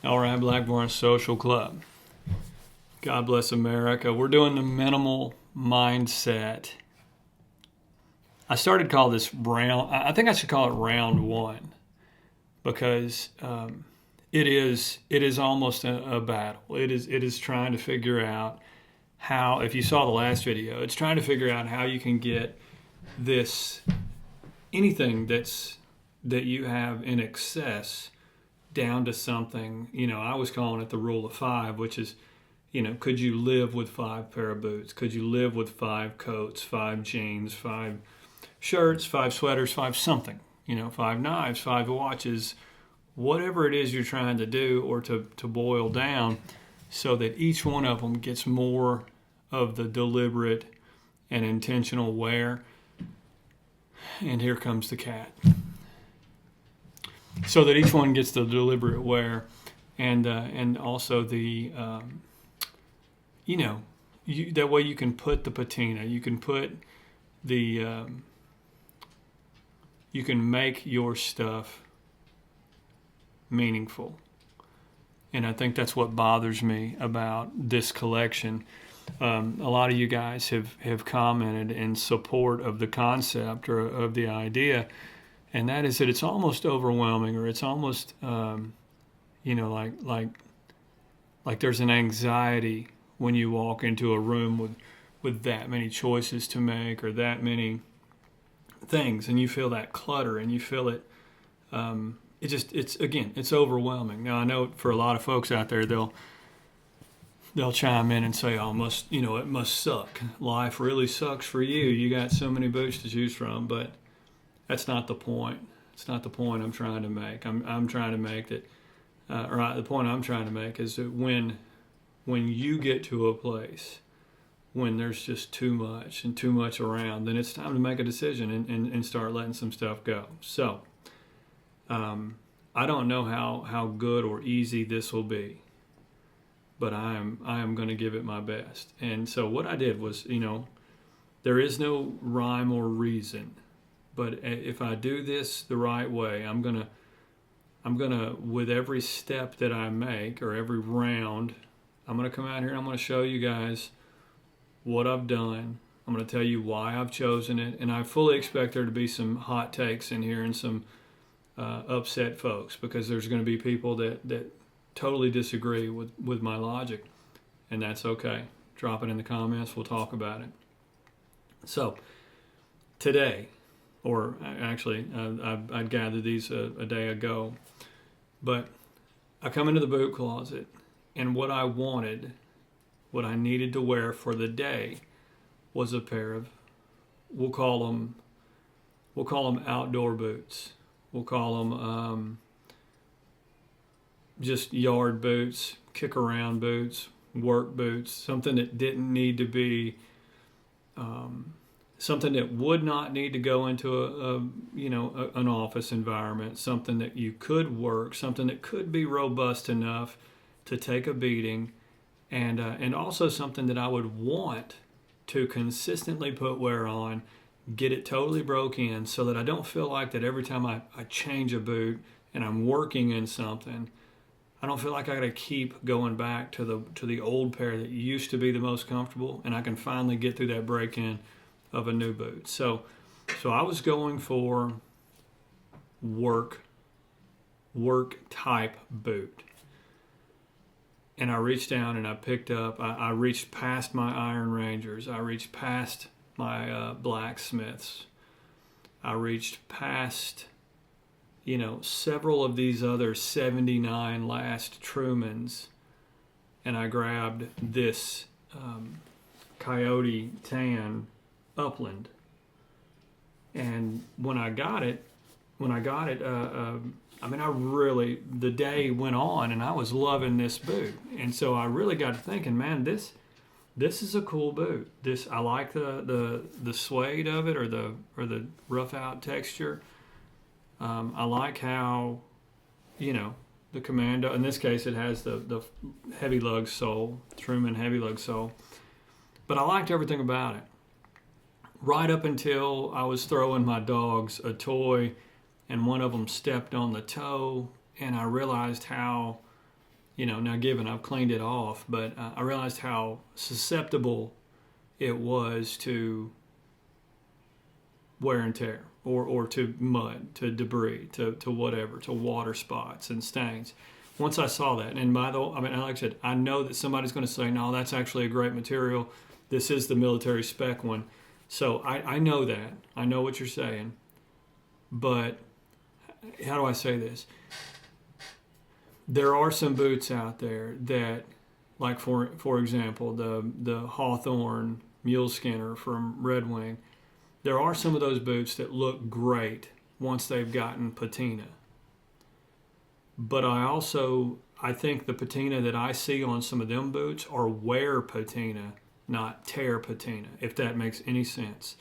All right, Blackburn Social Club. God bless America. We're doing the minimal mindset. I started to call this round. I think I should call it round one because it is almost a battle. It is trying to figure out how. If you saw the last video, it's trying to figure out how you can get this anything that you have in excess down to something. I was calling it the rule of five, which is, could you live with 5 pair of boots? Could you live with 5 coats, 5 jeans, 5 shirts, 5 sweaters, 5 something, 5 knives, 5 watches, whatever it is you're trying to do, or to boil down so that each one of them gets more of the deliberate and intentional wear. And here comes the cat. So that each one gets the deliberate wear, and also the that way you can put the patina, you can put the you can make your stuff meaningful. And I think that's what bothers me about this collection. A lot of you guys have commented in support of the concept or of the idea, and that is that it's almost overwhelming, or it's almost like there's an anxiety when you walk into a room with that many choices to make, or that many things, and you feel that clutter, and you feel it. It's overwhelming. Now I know for a lot of folks out there, they'll chime in and say, "Oh, it must suck. Life really sucks for you. You got so many boots to choose from." But that's not the point. It's not the point I'm trying to make. I'm trying to make that, the point I'm trying to make is that when you get to a place when there's just too much around, then it's time to make a decision and start letting some stuff go. So, I don't know how good or easy this will be, but I am going to give it my best. And so what I did was, there is no rhyme or reason, but if I do this the right way, I'm gonna with every step that I make, or every round, I'm gonna come out here and I'm gonna show you guys what I've done. I'm gonna tell you why I've chosen it, and I fully expect there to be some hot takes in here and some upset folks, because there's going to be people that totally disagree with my logic, and that's okay. Drop it in the comments. We'll talk about it. So today, or actually I'd gathered these a day ago, but I come into the boot closet, and what I needed to wear for the day was a pair of, we'll call them outdoor boots. We'll call them just yard boots, kick around boots, work boots, something that didn't need to be, something that would not need to go into an office environment, something that you could work, something that could be robust enough to take a beating, and also something that I would want to consistently put wear on, get it totally broke in, so that I don't feel like that every time I change a boot and I'm working in something, I don't feel like I got to keep going back to the old pair that used to be the most comfortable, and I can finally get through that break-in of a new boot. So I was going for work type boot. And I reached down and I picked up, I reached past my Iron Rangers. I reached past my Blacksmiths. I reached past, several of these other 79 last Trumans. And I grabbed this Coyote Tan Upland. And when I got it, the day went on and I was loving this boot. And so I really got to thinking, man, this is a cool boot. I like the suede of it, or the Roughout texture. I like how, the Commando, in this case it has the heavy lug sole, Truman heavy lug sole. But I liked everything about it. Right up until I was throwing my dogs a toy and one of them stepped on the toe, and I realized how now given I've cleaned it off, but I realized how susceptible it was to wear and tear, or to mud, to debris, to whatever, to water spots and stains. Once I saw that, and like I said, I know that somebody's going to say, no, that's actually a great material. This is the military spec one. So I know that. I know what you're saying. But how do I say this? There are some boots out there that, like for example, the Hawthorne Mule Skinner from Red Wing. There are some of those boots that look great once they've gotten patina. But I think the patina that I see on some of them boots are wear patina, not tear patina, if that makes any sense.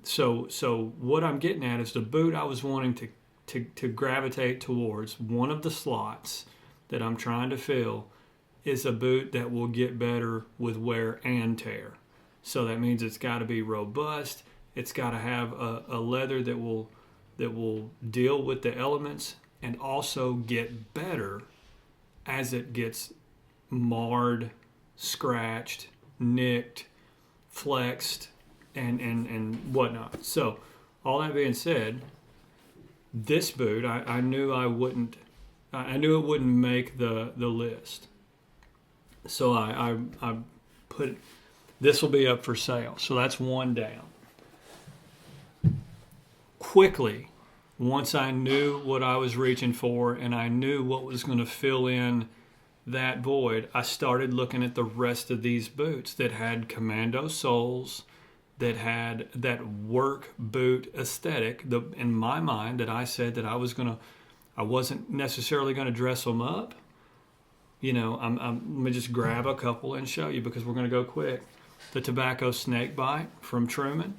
So what I'm getting at is the boot I was wanting to gravitate towards, one of the slots that I'm trying to fill, is a boot that will get better with wear and tear. So that means it's got to be robust. It's got to have a leather that will deal with the elements and also get better as it gets marred, scratched, nicked, flexed, and whatnot. So all that being said, this boot I knew it wouldn't make the list. So I put, this will be up for sale. So that's one down. Quickly, once I knew what I was reaching for and I knew what was going to fill in that void, I started looking at the rest of these boots that had commando soles, that had that work boot aesthetic. In my mind, that I said that I wasn't necessarily going to dress them up. I'm let me just grab a couple and show you because we're going to go quick. The Tobacco Snakebite from Truman,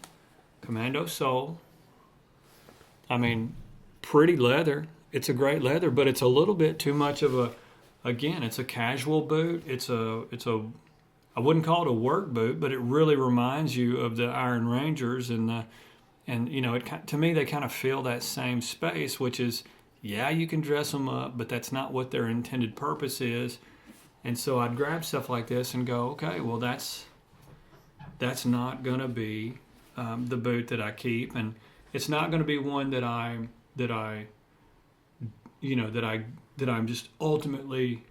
commando sole. I mean, pretty leather. It's a great leather, but it's a little bit too much of it's a casual boot. It's a I wouldn't call it a work boot, but it really reminds you of the Iron Rangers to me they kind of fill that same space, which is, yeah, you can dress them up, but that's not what their intended purpose is. And so I'd grab stuff like this and go, okay, well that's not going to be the boot that I keep, and it's not going to be one that I'm just ultimately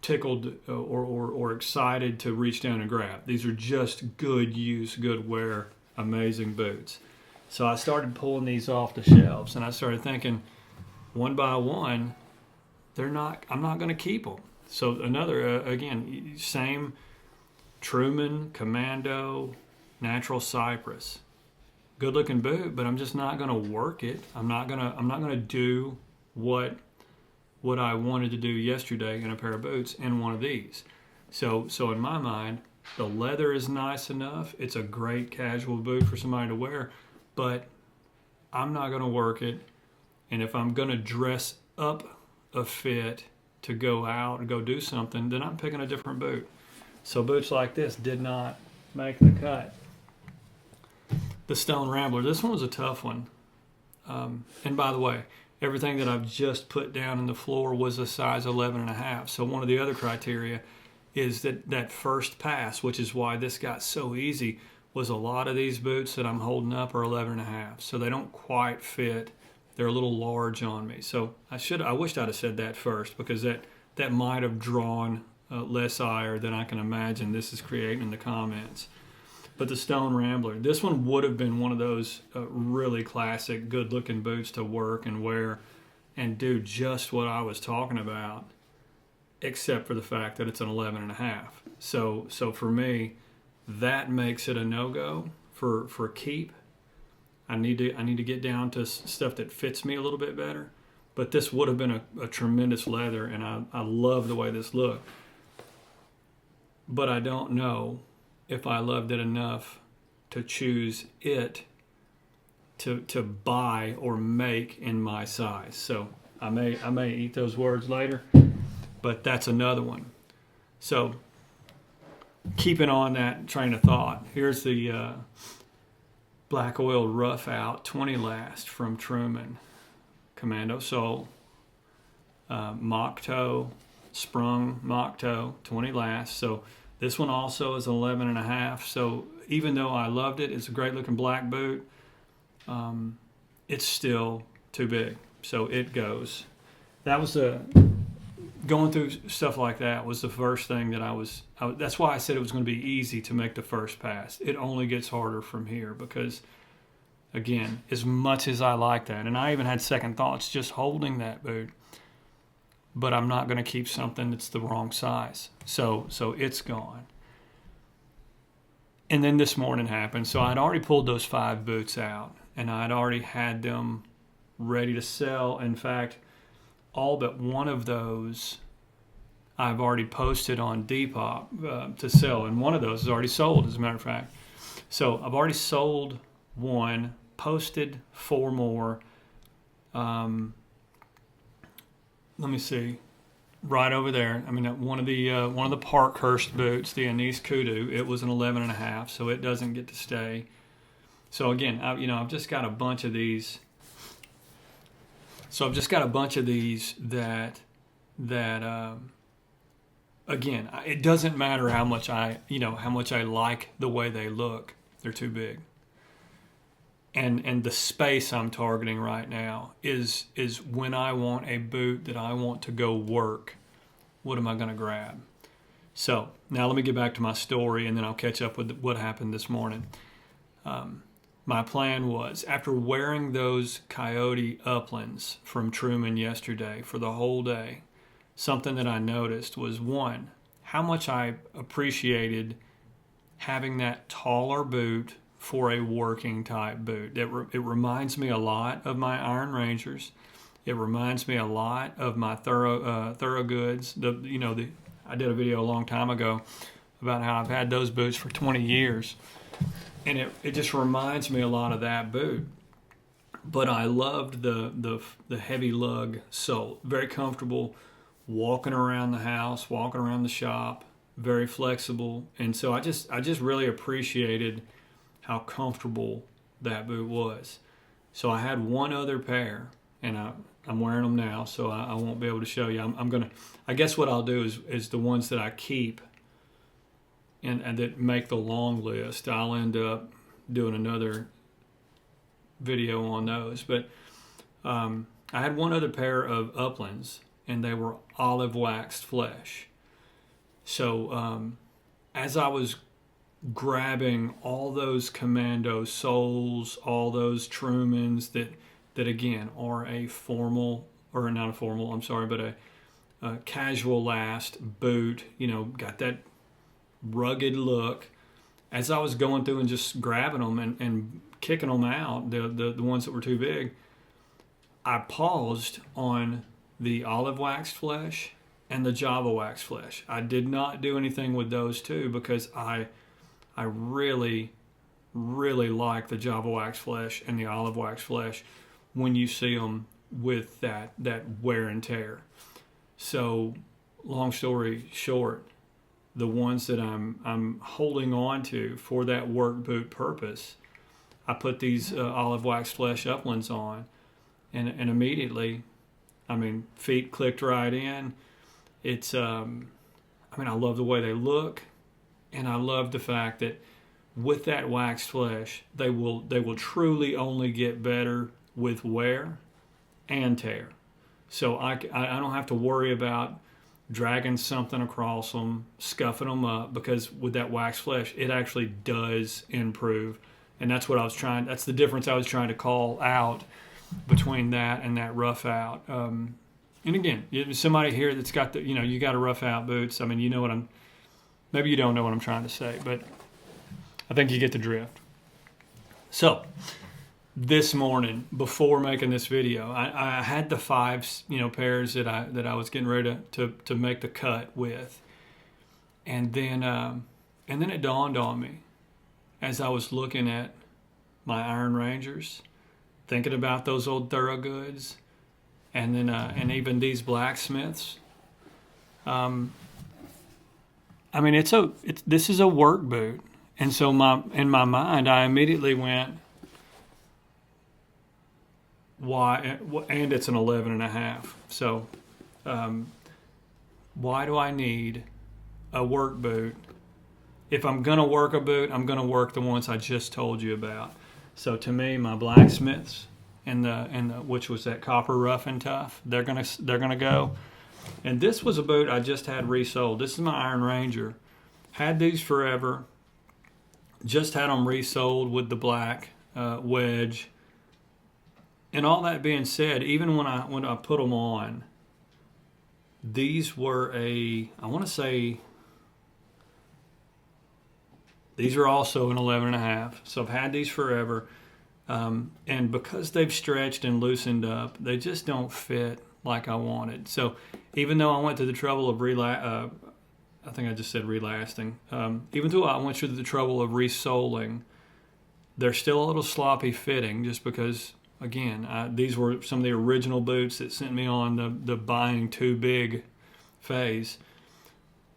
tickled or excited to reach down and grab. These are just good use, good wear, amazing boots. So I started pulling these off the shelves, and I started thinking, one by one, I'm not going to keep them. So another, again, same Truman, Commando, Natural Cypress. Good looking boot, but I'm just not going to work it. I'm not going to do what I wanted to do yesterday in a pair of boots in one of these. So in my mind, the leather is nice enough. It's a great casual boot for somebody to wear, but I'm not going to work it. And if I'm going to dress up a fit to go out and go do something, then I'm picking a different boot. So boots like this did not make the cut. The Stone Rambler. This one was a tough one. And by the way, everything that I've just put down in the floor was a size 11.5. So one of the other criteria is that first pass, which is why this got so easy, was a lot of these boots that I'm holding up are 11.5. So they don't quite fit. They're a little large on me. So I wished I'd have said that first, because that might have drawn less ire than I can imagine this is creating in the comments. But the Stone Rambler, this one would have been one of those really classic, good-looking boots to work and wear and do just what I was talking about, except for the fact that it's an 11.5. So for me, that makes it a no-go for keep. I need to get down to stuff that fits me a little bit better. But this would have been a tremendous leather, and I love the way this looked. But I don't know if I loved it enough to choose it to buy or make in my size. So I may eat those words later, but that's another one. So keeping on that train of thought, here's the black oil Roughout 20 last from Truman, commando sole, mock toe, sprung mock toe, 20 last. So this one also is 11 and a half. So even though I loved it, it's a great looking black boot, it's still too big. So it goes. That was going through stuff like that was the first thing that that's why I said it was going to be easy to make the first pass. It only gets harder from here because, again, as much as I like that, and I even had second thoughts just holding that boot, but I'm not going to keep something that's the wrong size. So it's gone. And then this morning happened. So I'd already pulled those 5 boots out, and I'd already had them ready to sell. In fact, all but one of those I've already posted on Depop to sell, and one of those is already sold, as a matter of fact. So I've already sold one, posted 4 more. Let me see, right over there. I mean, one of the Parkhurst boots, the Anise Kudu, it was an 11 and a half, so it doesn't get to stay. So again, I've just got a bunch of these. So I've just got a bunch of these that again, it doesn't matter how much I like the way they look. They're too big. And the space I'm targeting right now is when I want a boot that I want to go work, what am I going to grab? So now let me get back to my story, and then I'll catch up with what happened this morning. My plan was, after wearing those Coyote Uplands from Truman yesterday for the whole day, something that I noticed was, one, how much I appreciated having that taller boot for a working type boot. It reminds me a lot of my Iron Rangers. It reminds me a lot of my Thorogoods. I did a video a long time ago about how I've had those boots for 20 years. And it just reminds me a lot of that boot. But I loved the heavy lug sole. Very comfortable, walking around the house, walking around the shop, very flexible. And so I just really appreciated how comfortable that boot was. So I had one other pair, and I'm wearing them now, so I won't be able to show you. I guess what I'll do is the ones that I keep and that make the long list, I'll end up doing another video on those. But I had one other pair of Uplands, and they were olive waxed flesh. So as I was grabbing all those Commando soles, all those Trumans that again are a formal, or not a formal, I'm sorry, but a casual last boot, got that rugged look. As I was going through and just grabbing them and kicking them out, the ones that were too big, I paused on the olive waxed flesh and the Java waxed flesh. I did not do anything with those two because I really, really like the Java waxed flesh and the olive waxed flesh when you see them with that wear and tear. So, long story short, the ones that I'm holding on to for that work boot purpose, I put these olive waxed flesh Uplands on, and immediately, feet clicked right in. It's I love the way they look, and I love the fact that with that waxed flesh, they will truly only get better with wear and tear. So I don't have to worry about dragging something across them, scuffing them up, because with that waxed flesh, it actually does improve. And that's the difference I was trying to call out between that and that Roughout. And again, somebody here that's got you got a Roughout boots. maybe you don't know what I'm trying to say, but I think you get the drift. So this morning, before making this video, I had the 5 pairs that I was getting ready to make the cut with, and then it dawned on me as I was looking at my Iron Rangers, thinking about those old Thorogoods, and then and even these Blacksmiths. This is a work boot, and so in my mind I immediately went, why? And it's an 11 and a half. So why do I need a work boot? If I'm going to work a boot, I'm going to work the ones I just told you about. So to me, my Blacksmiths and the which was that copper rough and tough, they're gonna go. And this was a boot I just had resold. This is my Iron Ranger. Had these forever. Just had them resold with the black wedge. And all that being said, even when I put them on, these were I want to say, these are also an 11.5. So I've had these forever. And because they've stretched and loosened up, they just don't fit like I wanted. So even though I went to the trouble of I think I just said relasting. Even though I went through the trouble of resoling, they're still a little sloppy fitting just because, again, these were some of the original boots that sent me on the buying too big phase.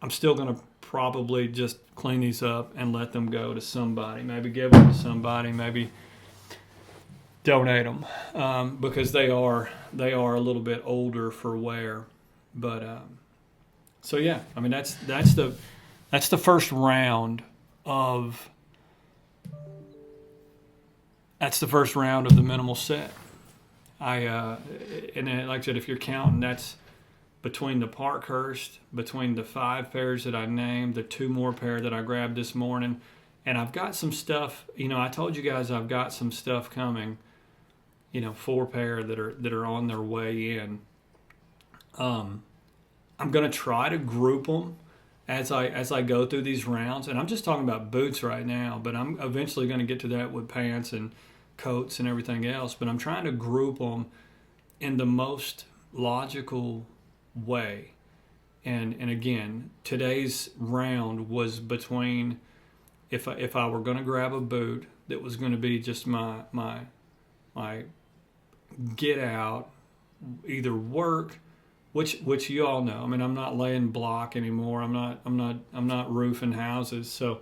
I'm still going to probably just clean these up and let them go to somebody. Maybe give them to somebody. Maybe donate them because they are a little bit older for wear. But so yeah, I mean that's the first round of the minimal set. And then, like I said, if you're counting, that's between the Parkhurst, between the 5 pairs that I named, the 2 more pair that I grabbed this morning, and I've got some stuff. I told you guys I've got some stuff coming. 4 pair that are on their way in. I'm going to try to group them as I go through these rounds, and I'm just talking about boots right now, but I'm eventually going to get to that with pants and coats and everything else. But I'm trying to group them in the most logical way. And again, today's round was between if I were going to grab a boot that was going to be just my get out, either work, which you all know. I mean, I'm not laying block anymore. I'm not roofing houses. So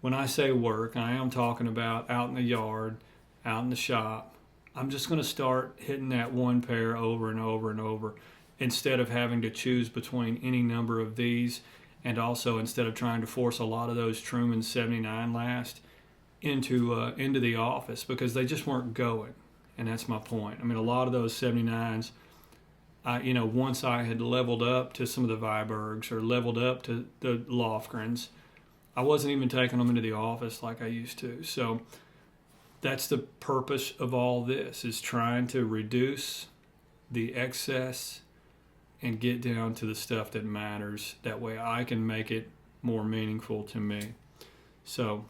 when I say work, I am talking about out in the yard, out in the shop. I'm just going to start hitting that 1 pair over and over and over, instead of having to choose between any number of these, and also instead of trying to force a lot of those Truman 79 last into the office, because they just weren't going. And that's my point. I mean, a lot of those 79s, once I had leveled up to some of the Vibergs or leveled up to the Lofgrens, I wasn't even taking them into the office like I used to. So that's the purpose of all this, is trying to reduce the excess and get down to the stuff that matters. That way I can make it more meaningful to me. So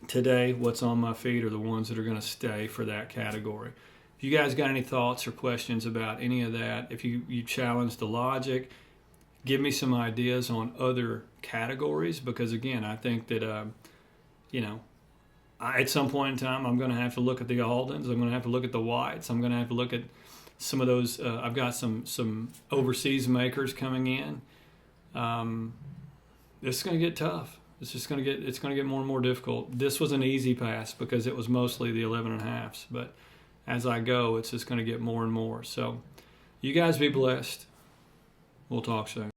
today, what's on my feet are the ones that are going to stay for that category. If you guys got any thoughts or questions about any of that, if you challenge the logic, give me some ideas on other categories, because again, I think that at some point in time, I'm going to have to look at the Aldens. I'm going to have to look at the Whites. I'm going to have to look at some of those. I've got some overseas makers coming in. This is going to get tough. It's going to get more and more difficult. This was an easy pass because it was mostly the 11.5s, but as I go, it's just going to get more and more. So you guys be blessed. We'll talk soon.